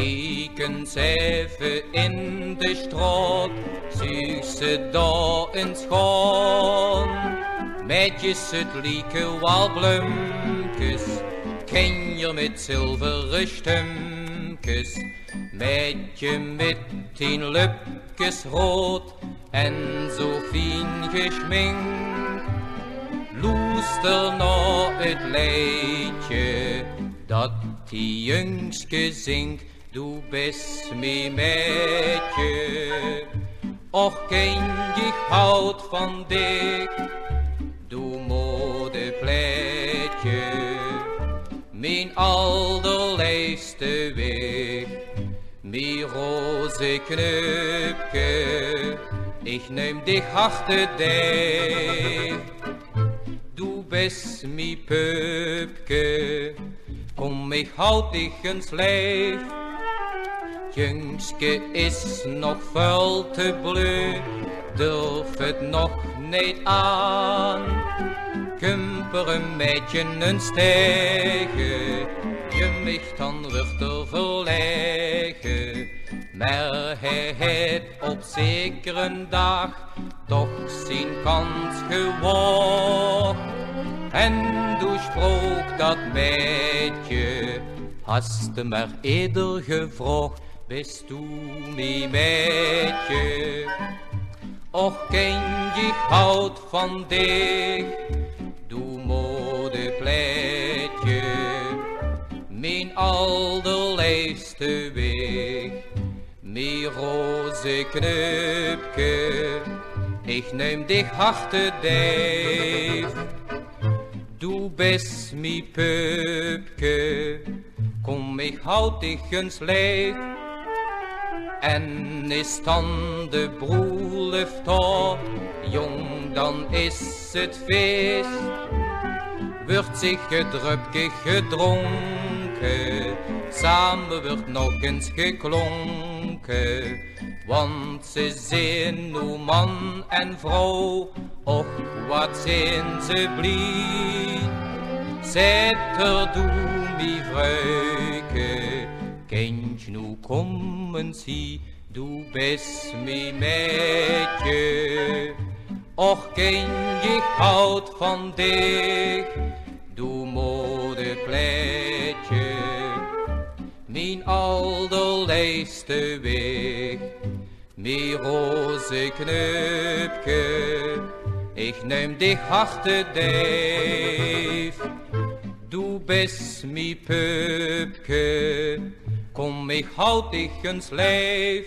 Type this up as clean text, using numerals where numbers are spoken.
Eens even in de straat, zie ze daar een schoon. Meidjes het lieke wel bloemkes, kindje met zilveren stumkes. Meidje met 10 lupkes rood en zo fijn geschminkt. Luister naar het liedje dat die jongske zingt. Du bist mijn meidje, och kindje, ik houd van dik. Du modepleetje, mijn allerliefste weg. Mijn roze knupke, ik neem dich achter dich. Du bist mijn pupke, kom ik houd dich eens lijf. Jongske is nog veel te bleu, durf het nog niet aan. Kumperen met je een stegen, je mich dan wordt er verlegen. Maar hij heeft op zekere dag toch zijn kans gewaagd. En du sprook dat meidje, hast de maar eerder gevraagd. Bist du mijn meidje, och kindje, ik houd van dich. Du modepleetje, mijn allerliefste weg. Mijn roze knupke, ik neem dich achter dich. Du bist mijn pupke, kom ik houd dich eens lijf. En is dan de bruiloft daar, jong dan is het feest. Wordt zich het drupje gedronken, samen wordt nog eens geklonken. Want ze zijn nu man en vrouw, och wat zijn ze blij. Zet er doe mi vrouwke, kindje nu kom eens hier, du bist mijn meidje. Och kindje, ik houd van dich, du modepleetje, mijn allerliefste weg. Mijn roze knupke, ik neem dich achter dich. Du bist mijn pupke, kom ik houd dich eens lijf.